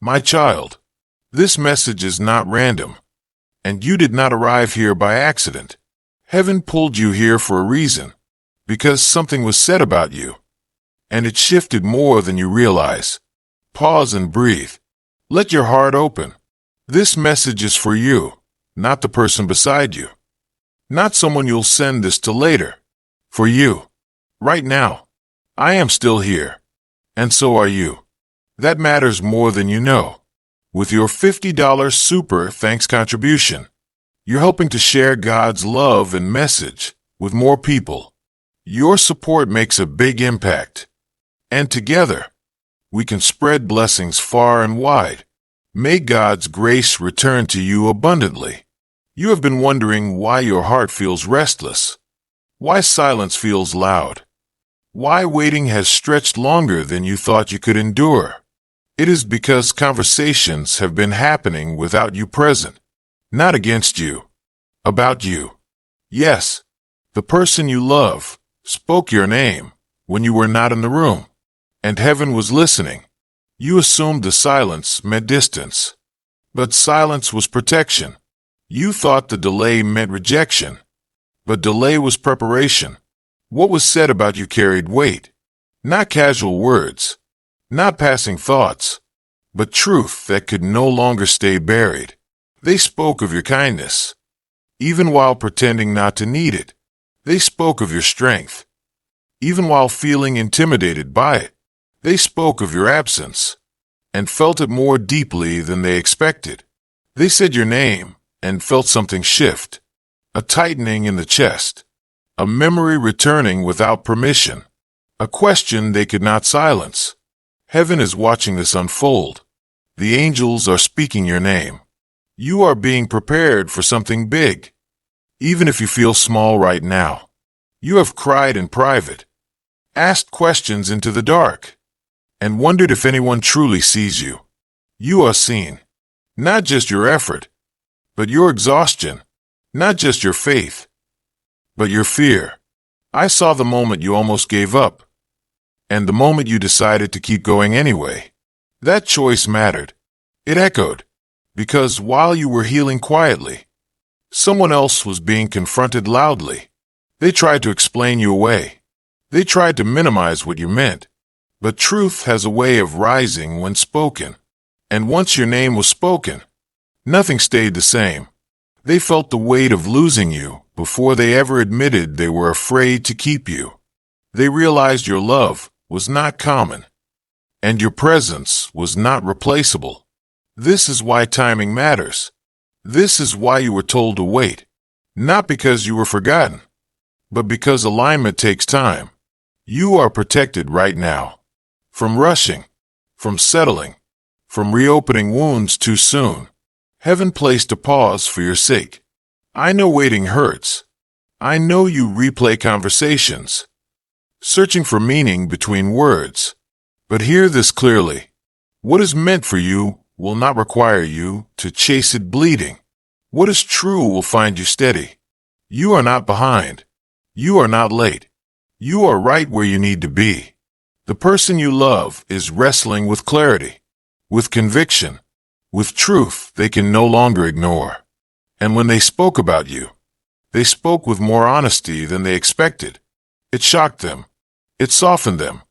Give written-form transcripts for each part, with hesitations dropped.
My child, this message is not random, and you did not arrive here by accident. Heaven pulled you here for a reason, because something was said about you, and it shifted more than you realize. Pause and breathe. Let your heart open. This message is for you, not the person beside you. Not someone you'll send this to later. For you. Right now. I am still here. And so are you. That matters more than you know. With your $50 super thanks contribution, you're helping to share God's love and message with more people. Your support makes a big impact. And together, we can spread blessings far and wide. May God's grace return to you abundantly. You have been wondering why your heart feels restless, why silence feels loud, why waiting has stretched longer than you thought you could endure. It is because conversations have been happening without you present, not against you, about you. Yes, the person you love spoke your name when you were not in the room, and heaven was listening. You assumed the silence meant distance, but silence was protection. You thought the delay meant rejection, but delay was preparation. What was said about you carried weight, not casual words, not passing thoughts, but truth that could no longer stay buried. They spoke of your kindness, even while pretending not to need it. They spoke of your strength, even while feeling intimidated by it. They spoke of your absence, and felt it more deeply than they expected. They said your name, and felt something shift, a tightening in the chest, a memory returning without permission, a question they could not silence. Heaven is watching this unfold. The angels are speaking your name. You are being prepared for something big, even if you feel small right now. You have cried in private, asked questions into the dark, and wondered if anyone truly sees you. You are seen, not just your effort, but your exhaustion, not just your faith, but your fear. I saw the moment you almost gave up, and the moment you decided to keep going anyway. That choice mattered. It echoed, because while you were healing quietly, someone else was being confronted loudly. They tried to explain you away. They tried to minimize what you meant. But truth has a way of rising when spoken. And once your name was spoken, nothing stayed the same. They felt the weight of losing you before they ever admitted they were afraid to keep you. They realized your love was not common, and your presence was not replaceable. This is why timing matters. This is why you were told to wait, not because you were forgotten, but because alignment takes time. You are protected right now. From rushing, from settling, from reopening wounds too soon. Heaven placed a pause for your sake. I know waiting hurts. I know you replay conversations, searching for meaning between words. But hear this clearly. What is meant for you will not require you to chase it bleeding. What is true will find you steady. You are not behind. You are not late. You are right where you need to be. The person you love is wrestling with clarity, with conviction, with truth they can no longer ignore. And when they spoke about you, they spoke with more honesty than they expected. It shocked them. It softened them.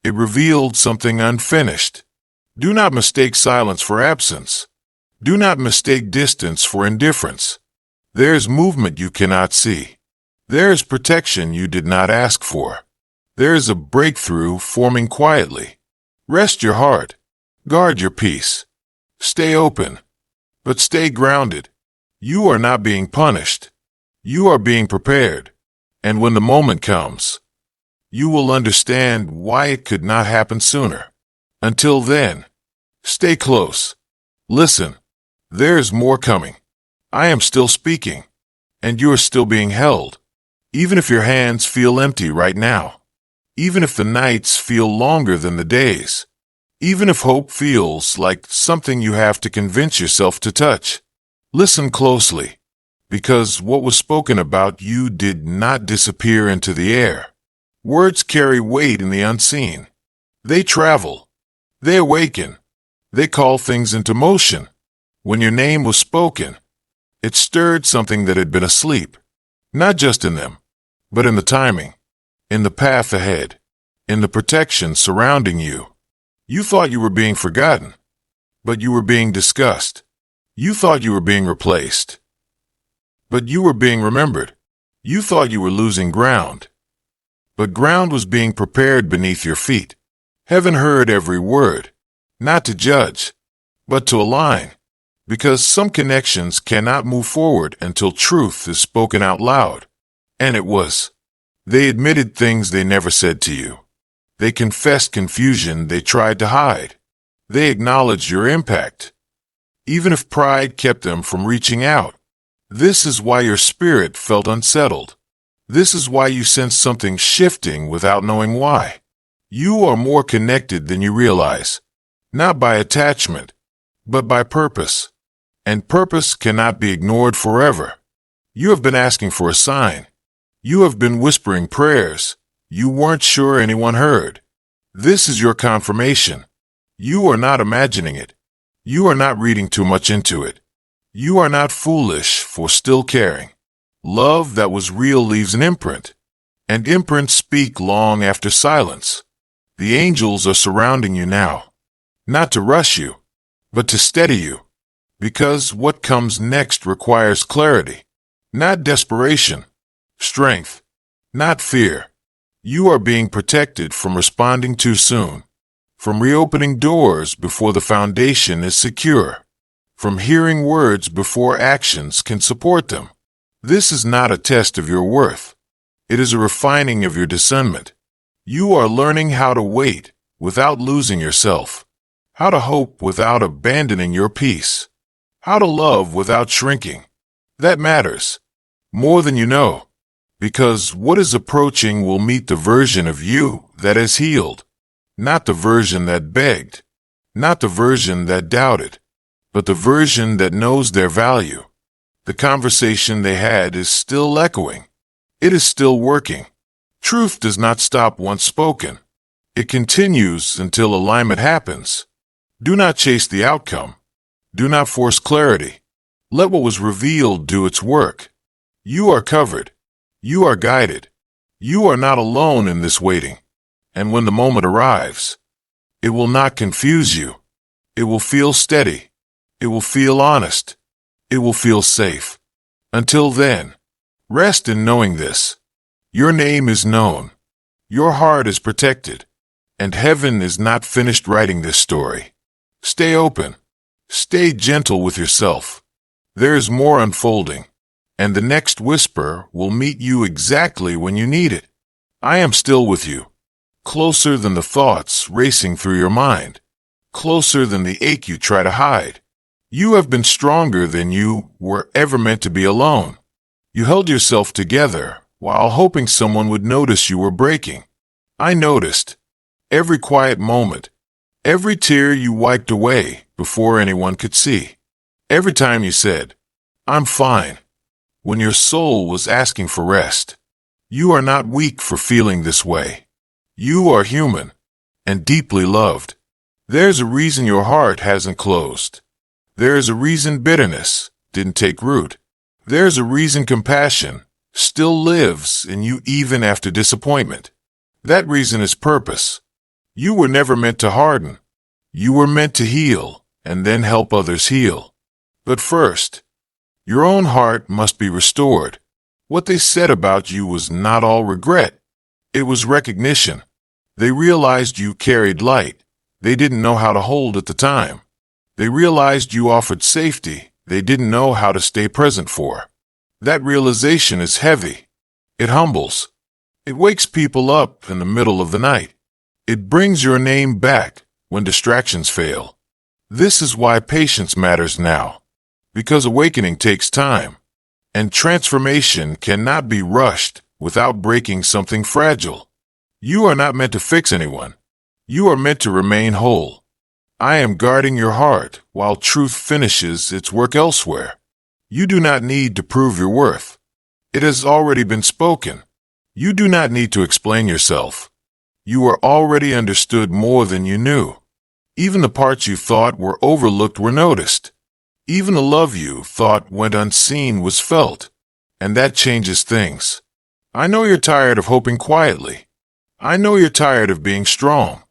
It revealed something unfinished. Do not mistake silence for absence. Do not mistake distance for indifference. There is movement you cannot see. There is protection you did not ask for. There is a breakthrough forming quietly. Rest your heart. Guard your peace. Stay open, but stay grounded. You are not being punished. You are being prepared. And when the moment comes, you will understand why it could not happen sooner. Until then, stay close. Listen. There is more coming. I am still speaking, and you are still being held. Even if your hands feel empty right now. Even if the nights feel longer than the days. Even if hope feels like something you have to convince yourself to touch. Listen closely, because what was spoken about you did not disappear into the air. Words carry weight in the unseen. They travel. They awaken. They call things into motion. When your name was spoken, it stirred something that had been asleep, not just in them, but in the timing, in the path ahead, in the protection surrounding you. You thought you were being forgotten, but you were being discussed. You thought you were being replaced, but you were being remembered. You thought you were losing ground, but ground was being prepared beneath your feet. Heaven heard every word, not to judge, but to align, because some connections cannot move forward until truth is spoken out loud. And it was. They admitted things they never said to you. They confessed confusion they tried to hide. They acknowledged your impact, even if pride kept them from reaching out. This is why your spirit felt unsettled. This is why you sensed something shifting without knowing why. You are more connected than you realize, not by attachment, but by purpose. And purpose cannot be ignored forever. You have been asking for a sign. You have been whispering prayers you weren't sure anyone heard. This is your confirmation. You are not imagining it. You are not reading too much into it. You are not foolish for still caring. Love that was real leaves an imprint, and imprints speak long after silence. The angels are surrounding you now, not to rush you, but to steady you, because what comes next requires clarity, not desperation, strength, not fear. You are being protected from responding too soon, from reopening doors before the foundation is secure, from hearing words before actions can support them. This is not a test of your worth. It is a refining of your discernment. You are learning how to wait without losing yourself, how to hope without abandoning your peace, how to love without shrinking. That matters more than you know, because what is approaching will meet the version of you that has healed, not the version that begged, not the version that doubted, but the version that knows their value. The conversation they had is still echoing. It is still working. Truth does not stop once spoken. It continues until alignment happens. Do not chase the outcome. Do not force clarity. Let what was revealed do its work. You are covered. You are guided. You are not alone in this waiting. And when the moment arrives, it will not confuse you. It will feel steady. It will feel honest. It will feel safe. Until then, rest in knowing this. Your name is known. Your heart is protected. And heaven is not finished writing this story. Stay open. Stay gentle with yourself. There is more unfolding, and the next whisper will meet you exactly when you need it. I am still with you, closer than the thoughts racing through your mind, closer than the ache you try to hide. You have been stronger than you were ever meant to be alone. You held yourself together while hoping someone would notice you were breaking. I noticed. Every quiet moment, every tear you wiped away before anyone could see. Every time you said, "I'm fine," when your soul was asking for rest. You are not weak for feeling this way. You are human and deeply loved. There's a reason your heart hasn't closed. There is a reason bitterness didn't take root. There's a reason compassion still lives in you even after disappointment. That reason is purpose. You were never meant to harden. You were meant to heal and then help others heal. But first, your own heart must be restored. What they said about you was not all regret. It was recognition. They realized you carried light they didn't know how to hold at the time. They realized you offered safety they didn't know how to stay present for. That realization is heavy. It humbles. It wakes people up in the middle of the night. It brings your name back when distractions fail. This is why patience matters now, because awakening takes time, and transformation cannot be rushed without breaking something fragile. You are not meant to fix anyone. You are meant to remain whole. I am guarding your heart while truth finishes its work elsewhere. You do not need to prove your worth. It has already been spoken. You do not need to explain yourself. You are already understood more than you knew. Even the parts you thought were overlooked were noticed. Even the love you thought went unseen was felt. And that changes things. I know you're tired of hoping quietly. I know you're tired of being strong.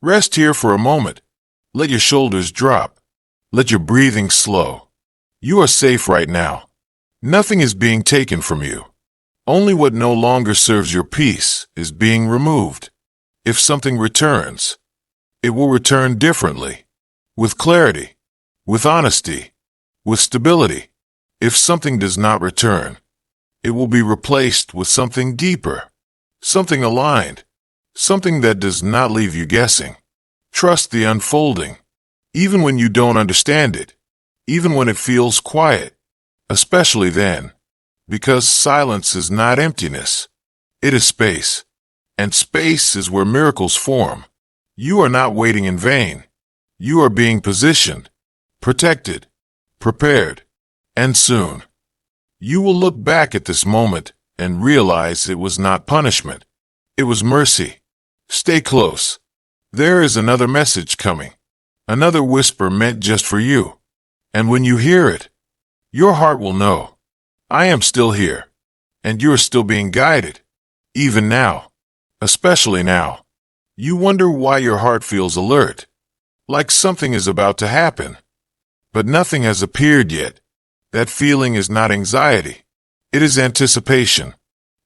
Rest here for a moment. Let your shoulders drop. Let your breathing slow. You are safe right now. Nothing is being taken from you. Only what no longer serves your peace is being removed. If something returns, it will return differently, with clarity, with honesty, with stability. If something does not return, it will be replaced with something deeper, something aligned, something that does not leave you guessing. Trust the unfolding, even when you don't understand it, even when it feels quiet, especially then, because silence is not emptiness. It is space, and space is where miracles form. You are not waiting in vain. You are being positioned, protected, prepared, and soon you will look back at this moment and realize it was not punishment. It was mercy. Stay close. There is another message coming, another whisper meant just for you. And when you hear it, your heart will know, I am still here, and you are still being guided, even now, especially now. You wonder why your heart feels alert, like something is about to happen, but nothing has appeared yet. That feeling is not anxiety. It is anticipation.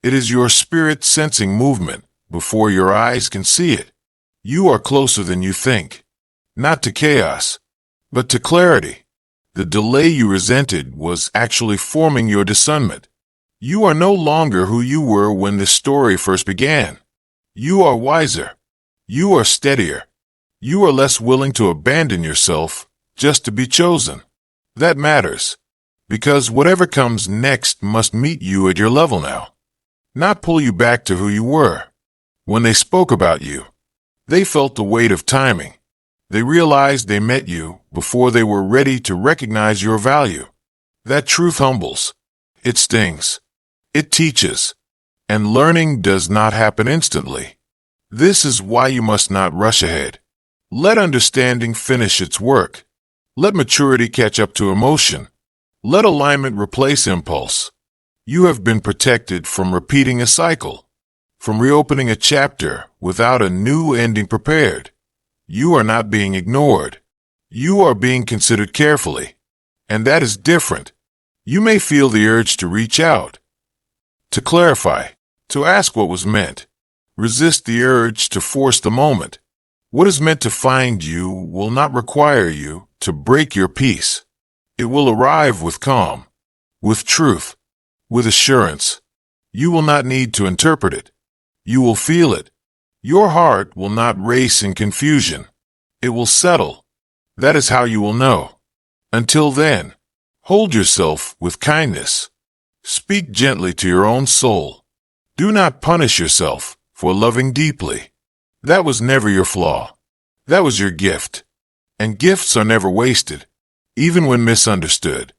It is your spirit sensing movement before your eyes can see it. You are closer than you think, not to chaos, but to clarity. The delay you resented was actually forming your discernment. You are no longer who you were when this story first began. You are wiser. You are steadier. You are less willing to abandon yourself just to be chosen. That matters, because whatever comes next must meet you at your level now, not pull you back to who you were. When they spoke about you, they felt the weight of timing. They realized they met you before they were ready to recognize your value. That truth humbles. It stings. It teaches. And learning does not happen instantly. This is why you must not rush ahead. Let understanding finish its work. Let maturity catch up to emotion. Let alignment replace impulse. You have been protected from repeating a cycle, from reopening a chapter without a new ending prepared. You are not being ignored. You are being considered carefully. And that is different. You may feel the urge to reach out, to clarify, to ask what was meant. Resist the urge to force the moment. What is meant to find you will not require you to break your peace. It will arrive with calm, with truth, with assurance. You will not need to interpret it. You will feel it. Your heart will not race in confusion. It will settle. That is how you will know. Until then, hold yourself with kindness. Speak gently to your own soul. Do not punish yourself for loving deeply. That was never your flaw. That was your gift. And gifts are never wasted, even when misunderstood,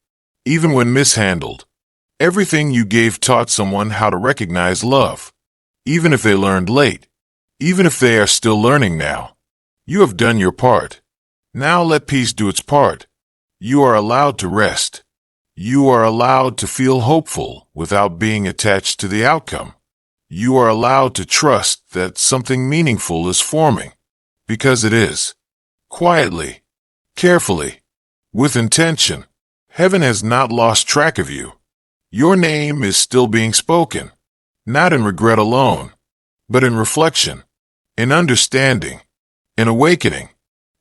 even when mishandled. Everything you gave taught someone how to recognize love, even if they learned late, even if they are still learning now. You have done your part. Now let peace do its part. You are allowed to rest. You are allowed to feel hopeful without being attached to the outcome. You are allowed to trust that something meaningful is forming, because it is. Quietly, carefully, with intention. Heaven has not lost track of you. Your name is still being spoken, not in regret alone, but in reflection, in understanding, in awakening.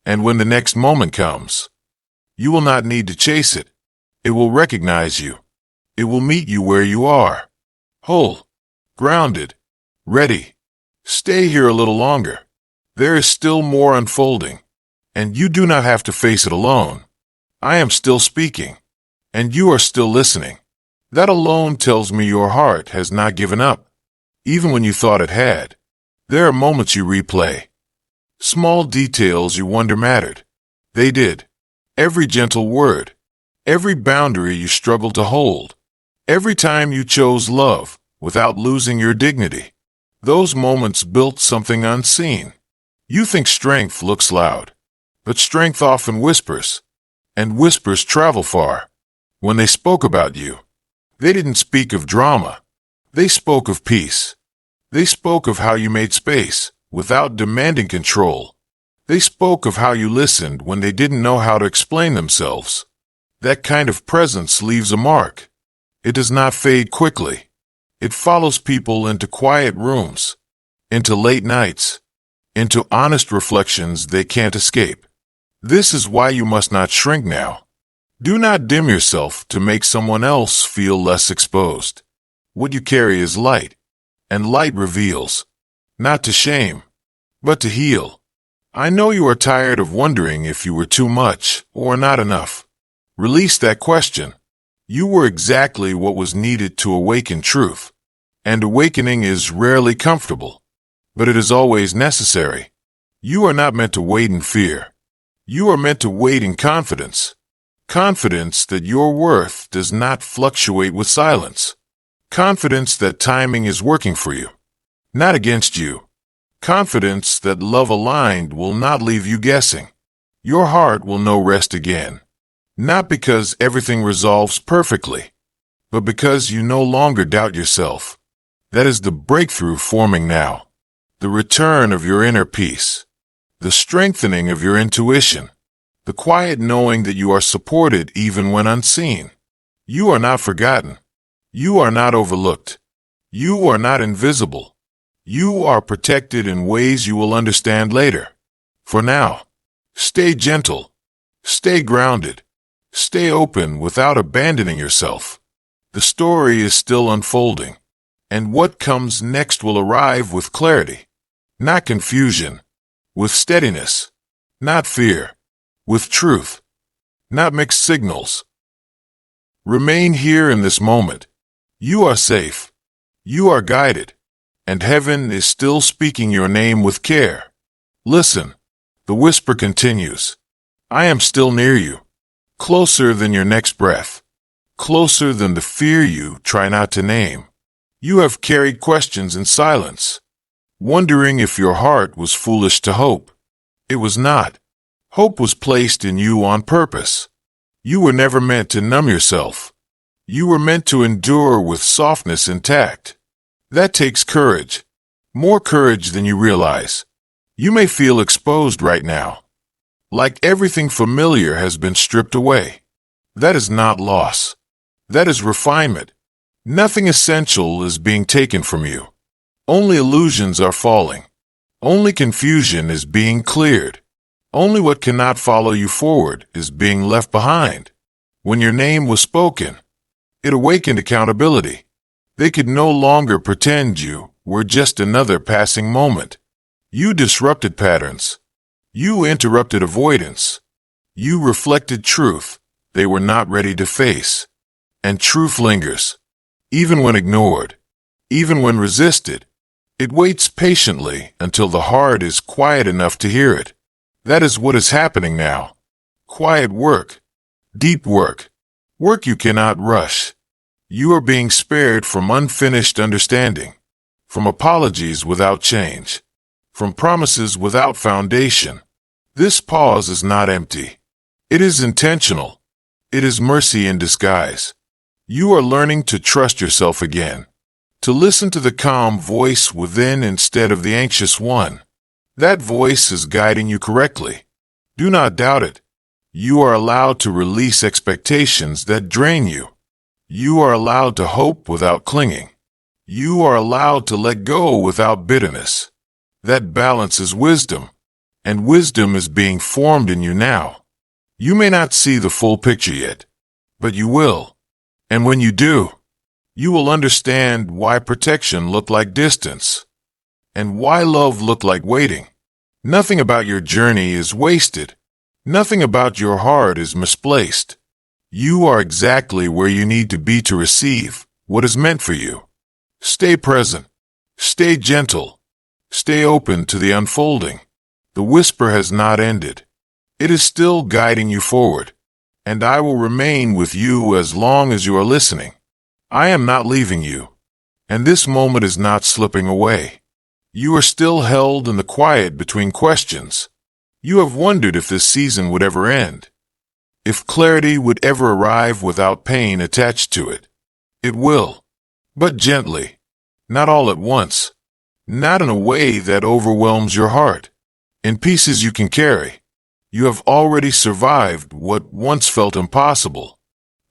And when the next moment comes, you will not need to chase it. It will recognize you. It will meet you where you are, whole, grounded, ready. Stay here a little longer. There is still more unfolding, and you do not have to face it alone. I am still speaking, and you are still listening. That alone tells me your heart has not given up, even when you thought it had. There are moments you replay. Small details you wonder mattered. They did. Every gentle word, every boundary you struggled to hold, every time you chose love without losing your dignity. Those moments built something unseen. You think strength looks loud, But strength often whispers, and whispers travel far. When they spoke about you, they didn't speak of drama. They spoke of peace. They spoke of how you made space without demanding control. They spoke of how you listened when they didn't know how to explain themselves. That kind of presence leaves a mark. It does not fade quickly. It follows people into quiet rooms, into late nights, into honest reflections they can't escape. This is why you must not shrink now. Do not dim yourself to make someone else feel less exposed. What you carry is light, and light reveals, not to shame, but to heal. I know you are tired of wondering if you were too much or not enough. Release that question. You were exactly what was needed to awaken truth. And awakening is rarely comfortable, but it is always necessary. You are not meant to wait in fear. You are meant to wait in confidence. Confidence that your worth does not fluctuate with silence. Confidence that timing is working for you, not against you. Confidence that love aligned will not leave you guessing. Your heart will know rest again. Not because everything resolves perfectly, but because you no longer doubt yourself. That is the breakthrough forming now. The return of your inner peace. The strengthening of your intuition. The quiet knowing that you are supported even when unseen. You are not forgotten. You are not overlooked. You are not invisible. You are protected in ways you will understand later. For now, stay gentle. Stay grounded. Stay open without abandoning yourself. The story is still unfolding, and what comes next will arrive with clarity, not confusion, with steadiness, not fear, with truth, not mixed signals. Remain here in this moment. You are safe. You are guided, and heaven is still speaking your name with care. Listen, the whisper continues. I am still near you. Closer than your next breath, closer than the fear you try not to name. You have carried questions in silence, wondering if your heart was foolish to hope. It was not. Hope was placed in you on purpose. You were never meant to numb yourself. You were meant to endure with softness and tact. That takes courage, more courage than you realize. You may feel exposed right now, like everything familiar has been stripped away. That is not loss. That is refinement. Nothing essential is being taken from you. Only illusions are falling. Only confusion is being cleared. Only what cannot follow you forward is being left behind. When your name was spoken, it awakened accountability. They could no longer pretend you were just another passing moment. You disrupted patterns. You interrupted avoidance. You reflected truth they were not ready to face. And truth lingers. Even when ignored. Even when resisted. It waits patiently until the heart is quiet enough to hear it. That is what is happening now. Quiet work. Deep work. Work you cannot rush. You are being spared from unfinished understanding. From apologies without change. From promises without foundation. This pause is not empty. It is intentional. It is mercy in disguise. You are learning to trust yourself again. To listen to the calm voice within instead of the anxious one. That voice is guiding you correctly. Do not doubt it. You are allowed to release expectations that drain you. You are allowed to hope without clinging. You are allowed to let go without bitterness. That balance is wisdom. And wisdom is being formed in you now. You may not see the full picture yet, but you will. And when you do, you will understand why protection looked like distance, and why love looked like waiting. Nothing about your journey is wasted. Nothing about your heart is misplaced. You are exactly where you need to be to receive what is meant for you. Stay present. Stay gentle. Stay open to the unfolding. The whisper has not ended. It is still guiding you forward, and I will remain with you as long as you are listening. I am not leaving you, and this moment is not slipping away. You are still held in the quiet between questions. You have wondered if this season would ever end, if clarity would ever arrive without pain attached to it. It will, but gently, not all at once, not in a way that overwhelms your heart. In pieces you can carry. You have already survived what once felt impossible.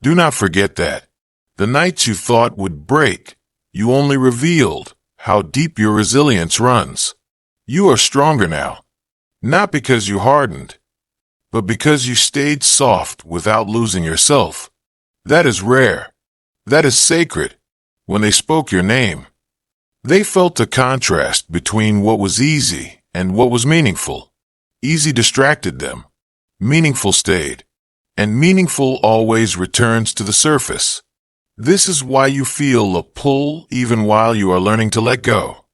Do not forget that. The nights you thought would break, you only revealed how deep your resilience runs. You are stronger now, not because you hardened, but because you stayed soft without losing yourself. That is rare. That is sacred. When they spoke your name, they felt the contrast between what was easy and what was meaningful. Easy distracted them. Meaningful stayed. And meaningful always returns to the surface. This is why you feel a pull even while you are learning to let go.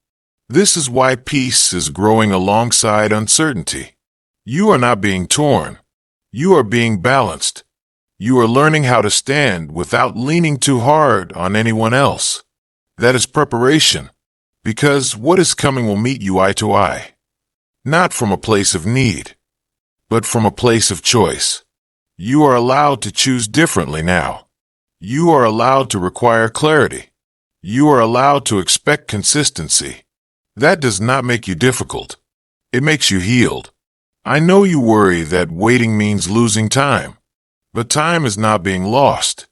This is why peace is growing alongside uncertainty. You are not being torn. You are being balanced. You are learning how to stand without leaning too hard on anyone else. That is preparation, because what is coming will meet you eye to eye. Not from a place of need, but from a place of choice. You are allowed to choose differently now. You are allowed to require clarity. You are allowed to expect consistency. That does not make you difficult. It makes you healed. I know you worry that waiting means losing time, but time is not being lost.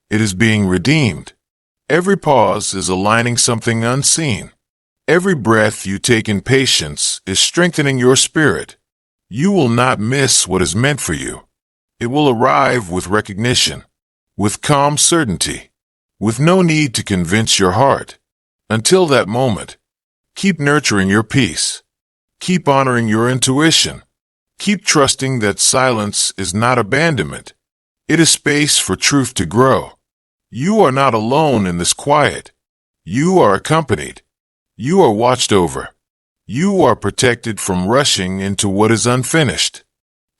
It is being redeemed. Every pause is aligning something unseen. Every breath you take in patience is strengthening your spirit. You will not miss what is meant for you. It will arrive with recognition, with calm certainty, with no need to convince your heart. Until that moment, keep nurturing your peace. Keep honoring your intuition. Keep trusting that silence is not abandonment. It is space for truth to grow. You are not alone in this quiet. You are accompanied. You are watched over. You are protected from rushing into what is unfinished.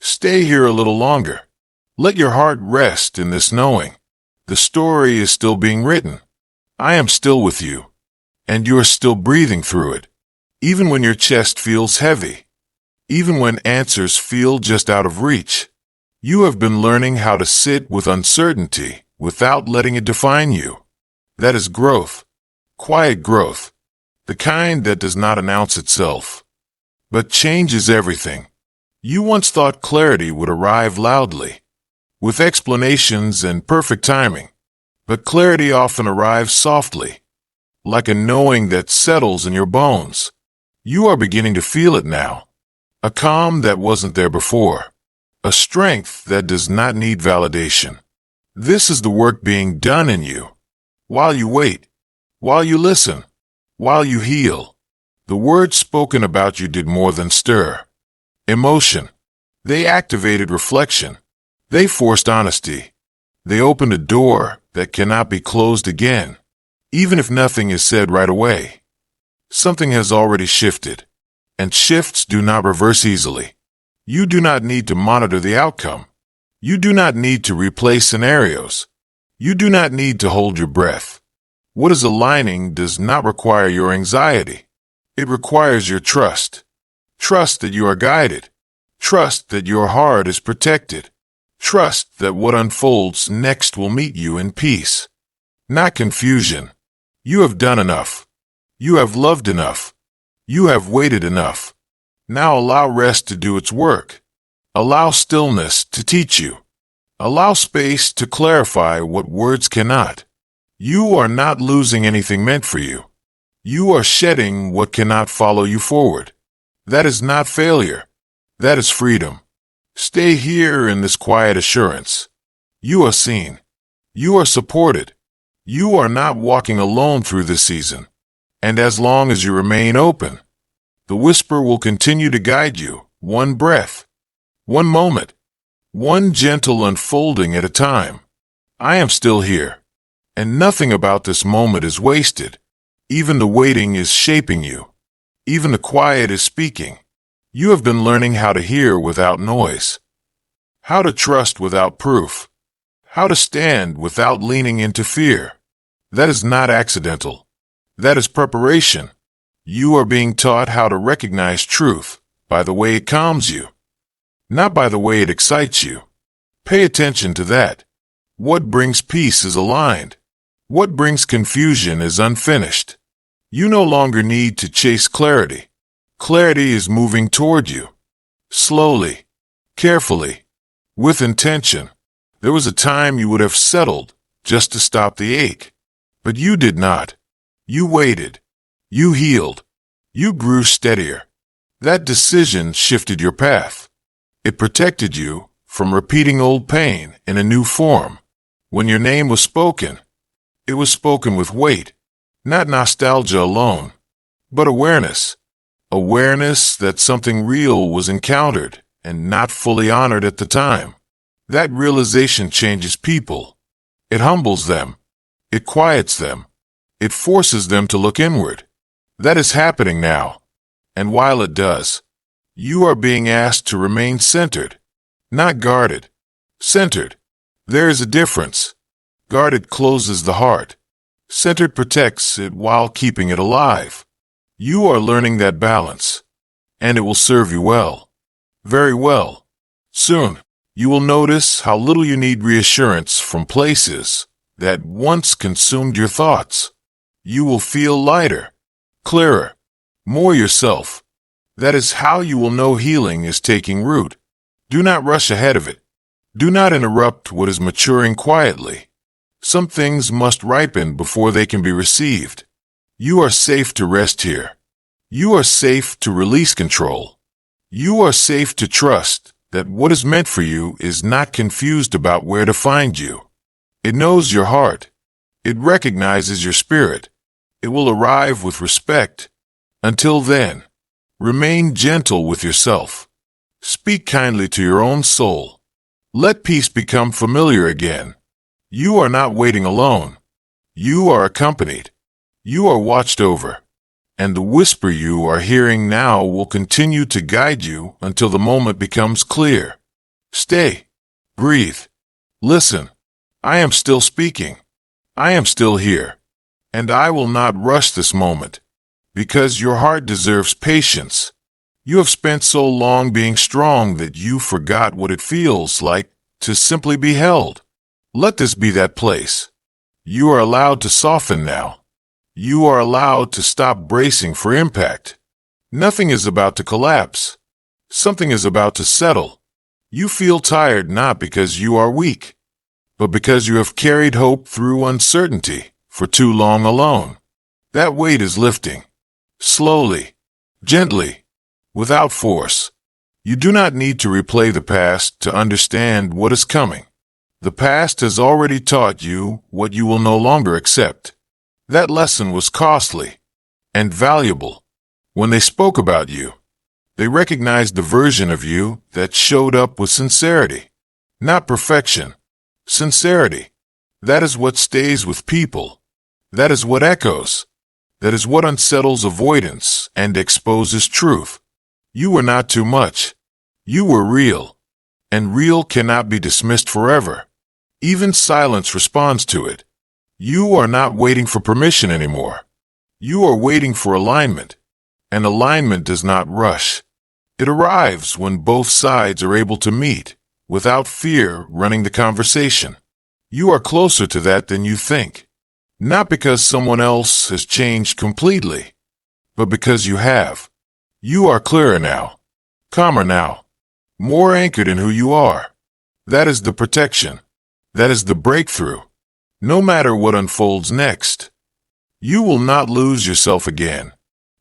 Stay here a little longer. Let your heart rest in this knowing. The story is still being written. I am still with you, and you are still breathing through it, even when your chest feels heavy, even when answers feel just out of reach. You have been learning how to sit with uncertainty without letting it define you. That is growth, quiet growth. The kind that does not announce itself, but changes everything. You once thought clarity would arrive loudly, with explanations and perfect timing, but clarity often arrives softly, like a knowing that settles in your bones. You are beginning to feel it now, a calm that wasn't there before, a strength that does not need validation. This is the work being done in you. While you wait, while you listen, while you heal, the words spoken about you did more than stir emotion. They activated reflection. They forced honesty. They opened a door that cannot be closed again, even if nothing is said right away. Something has already shifted, and shifts do not reverse easily. You do not need to monitor the outcome. You do not need to replay scenarios. You do not need to hold your breath. What is aligning does not require your anxiety. It requires your trust. Trust that you are guided. Trust that your heart is protected. Trust that what unfolds next will meet you in peace, not confusion. You have done enough. You have loved enough. You have waited enough. Now allow rest to do its work. Allow stillness to teach you. Allow space to clarify what words cannot. You are not losing anything meant for you. You are shedding what cannot follow you forward. That is not failure. That is freedom. Stay here in this quiet assurance. You are seen. You are supported. You are not walking alone through this season. And as long as you remain open, the whisper will continue to guide you, one breath, one moment, one gentle unfolding at a time. I am still here. And nothing about this moment is wasted. Even the waiting is shaping you. Even the quiet is speaking. You have been learning how to hear without noise, how to trust without proof, how to stand without leaning into fear. That is not accidental. That is preparation. You are being taught how to recognize truth by the way it calms you, not by the way it excites you. Pay attention to that. What brings peace is aligned. What brings confusion is unfinished. You no longer need to chase clarity. Clarity is moving toward you. Slowly, carefully, with intention. There was a time you would have settled just to stop the ache. But you did not. You waited. You healed. You grew steadier. That decision shifted your path. It protected you from repeating old pain in a new form. When your name was spoken, it was spoken with weight, not nostalgia alone, but awareness. Awareness that something real was encountered and not fully honored at the time. That realization changes people. It humbles them. It quiets them. It forces them to look inward. That is happening now. And while it does, you are being asked to remain centered, not guarded. Centered. There is a difference. Guarded closes the heart. Centered protects it while keeping it alive. You are learning that balance, and it will serve you well. Very well. Soon, you will notice how little you need reassurance from places that once consumed your thoughts. You will feel lighter, clearer, more yourself. That is how you will know healing is taking root. Do not rush ahead of it. Do not interrupt what is maturing quietly. Some things must ripen before they can be received. You are safe to rest here. You are safe to release control. You are safe to trust that what is meant for you is not confused about where to find you. It knows your heart. It recognizes your spirit. It will arrive with respect. Until then, remain gentle with yourself. Speak kindly to your own soul. Let peace become familiar again. You are not waiting alone. You are accompanied. You are watched over. And the whisper you are hearing now will continue to guide you until the moment becomes clear. Stay. Breathe. Listen. I am still speaking. I am still here. And I will not rush this moment. Because your heart deserves patience. You have spent so long being strong that you forgot what it feels like to simply be held. Let this be that place. You are allowed to soften now. You are allowed to stop bracing for impact. Nothing is about to collapse. Something is about to settle. You feel tired not because you are weak, but because you have carried hope through uncertainty for too long alone. That weight is lifting. Slowly, gently, without force. You do not need to replay the past to understand what is coming. The past has already taught you what you will no longer accept. That lesson was costly and valuable. When they spoke about you, they recognized the version of you that showed up with sincerity, not perfection. Sincerity. That is what stays with people. That is what echoes. That is what unsettles avoidance and exposes truth. You were not too much. You were real. And real cannot be dismissed forever. Even silence responds to it. You are not waiting for permission anymore. You are waiting for alignment. And alignment does not rush. It arrives when both sides are able to meet, without fear running the conversation. You are closer to that than you think. Not because someone else has changed completely, but because you have. You are clearer now, calmer now, more anchored in who you are. That is the protection. That is the breakthrough. No matter what unfolds next, you will not lose yourself again.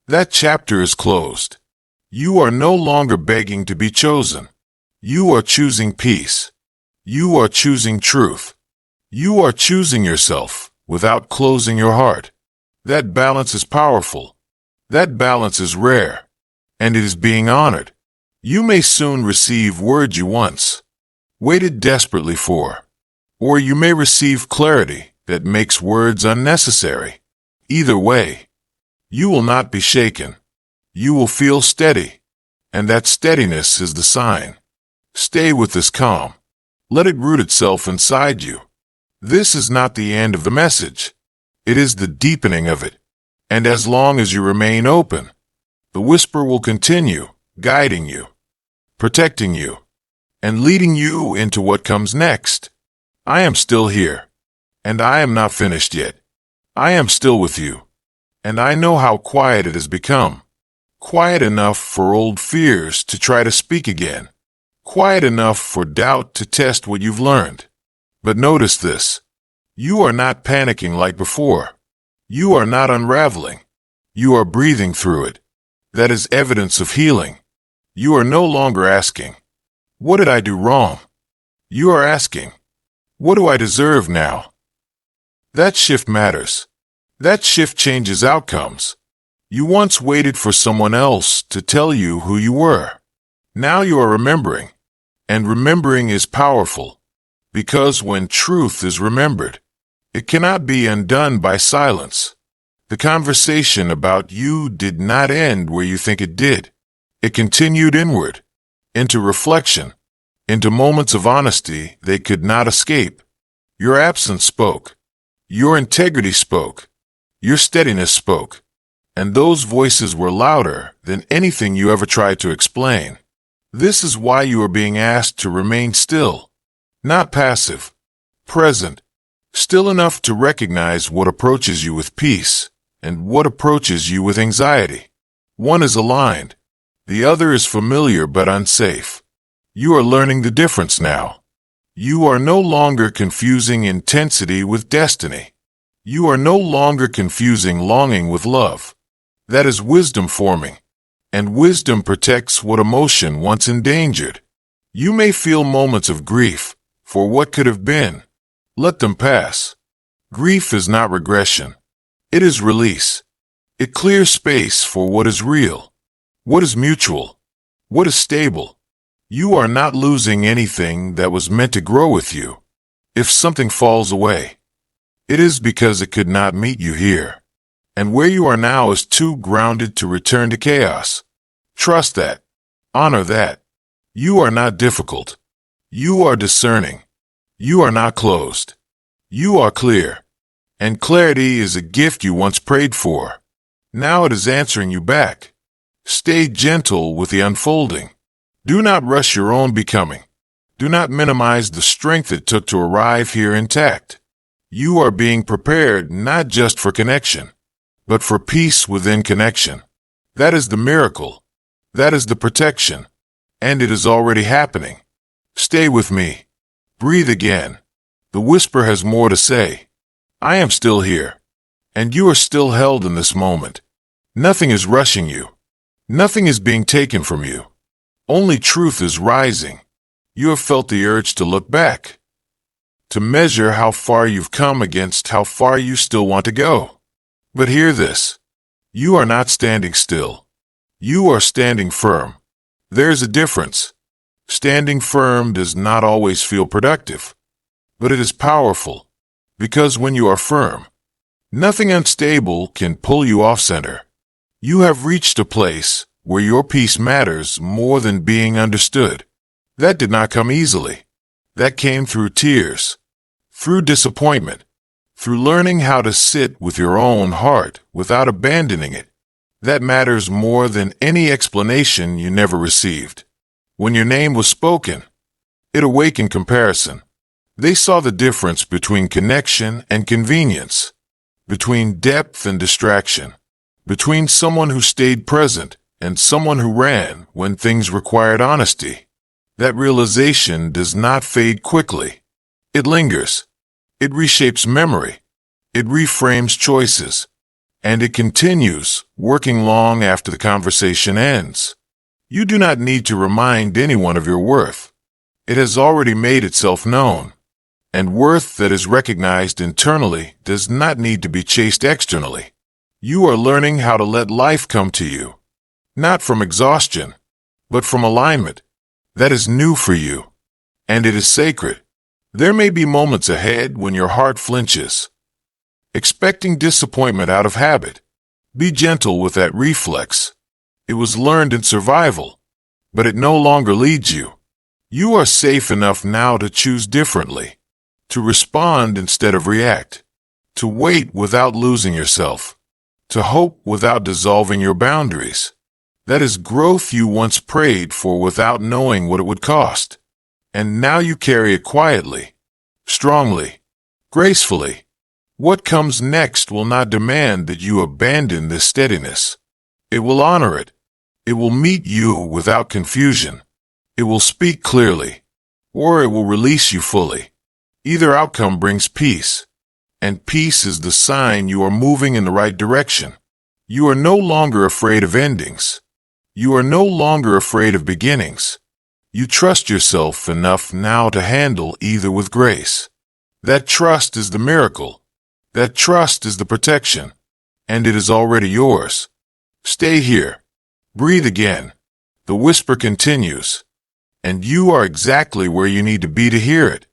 That chapter is closed. You are no longer begging to be chosen. You are choosing peace. You are choosing truth. You are choosing yourself without closing your heart. That balance is powerful. That balance is rare, and it is being honored. You may soon receive words you once waited desperately for, or you may receive clarity that makes words unnecessary. Either way, you will not be shaken. You will feel steady, and that steadiness is the sign. Stay with this calm. Let it root itself inside you. This is not the end of the message. It is the deepening of it. And as long as you remain open, the whisper will continue, guiding you, protecting you, and leading you into what comes next. I am still here, and I am not finished yet. I am still with you, and I know how quiet it has become. Quiet enough for old fears to try to speak again. Quiet enough for doubt to test what you've learned. But notice this. You are not panicking like before. You are not unraveling. You are breathing through it. That is evidence of healing. You are no longer asking, "What did I do wrong?" You are asking, "What do I deserve now?" That shift matters. That shift changes outcomes. You once waited for someone else to tell you who you were. Now you are remembering. And remembering is powerful. Because when truth is remembered, it cannot be undone by silence. The conversation about you did not end where you think it did. It continued inward, into reflection, into moments of honesty they could not escape. Your absence spoke. Your integrity spoke. Your steadiness spoke. And those voices were louder than anything you ever tried to explain. This is why you are being asked to remain still, not passive, present, still enough to recognize what approaches you with peace and what approaches you with anxiety. One is aligned. The other is familiar but unsafe. You are learning the difference now. You are no longer confusing intensity with destiny. You are no longer confusing longing with love. That is wisdom forming, and wisdom protects what emotion once endangered. You may feel moments of grief for what could have been. Let them pass. Grief is not regression. It is release. It clears space for what is real, what is mutual, what is stable. You are not losing anything that was meant to grow with you. If something falls away, it is because it could not meet you here. And where you are now is too grounded to return to chaos. Trust that. Honor that. You are not difficult. You are discerning. You are not closed. You are clear. And clarity is a gift you once prayed for. Now it is answering you back. Stay gentle with the unfolding. Do not rush your own becoming. Do not minimize the strength it took to arrive here intact. You are being prepared not just for connection, but for peace within connection. That is the miracle. That is the protection. And it is already happening. Stay with me. Breathe again. The whisper has more to say. I am still here. And you are still held in this moment. Nothing is rushing you. Nothing is being taken from you. Only truth is rising. You have felt the urge to look back, to measure how far you've come against how far you still want to go. But hear this. You are not standing still. You are standing firm. There's a difference. Standing firm does not always feel productive, but it is powerful, because when you are firm, nothing unstable can pull you off center. You have reached a place where your peace matters more than being understood. That did not come easily. That came through tears, through disappointment, through learning how to sit with your own heart without abandoning it. That matters more than any explanation you never received. When your name was spoken, it awakened comparison. They saw the difference between connection and convenience, between depth and distraction, between someone who stayed present and someone who ran when things required honesty. That realization does not fade quickly. It lingers. It reshapes memory. It reframes choices. And it continues, working long after the conversation ends. You do not need to remind anyone of your worth. It has already made itself known. And worth that is recognized internally does not need to be chased externally. You are learning how to let life come to you, not from exhaustion, but from alignment. That is new for you, and it is sacred. There may be moments ahead when your heart flinches, expecting disappointment out of habit. Be gentle with that reflex. It was learned in survival, but it no longer leads you. You are safe enough now to choose differently, to respond instead of react, to wait without losing yourself, to hope without dissolving your boundaries. That is growth you once prayed for without knowing what it would cost. And now you carry it quietly, strongly, gracefully. What comes next will not demand that you abandon this steadiness. It will honor it. It will meet you without confusion. It will speak clearly, or it will release you fully. Either outcome brings peace, and peace is the sign you are moving in the right direction. You are no longer afraid of endings. You are no longer afraid of beginnings. You trust yourself enough now to handle either with grace. That trust is the miracle. That trust is the protection, and it is already yours. Stay here. Breathe again. The whisper continues, and you are exactly where you need to be to hear it.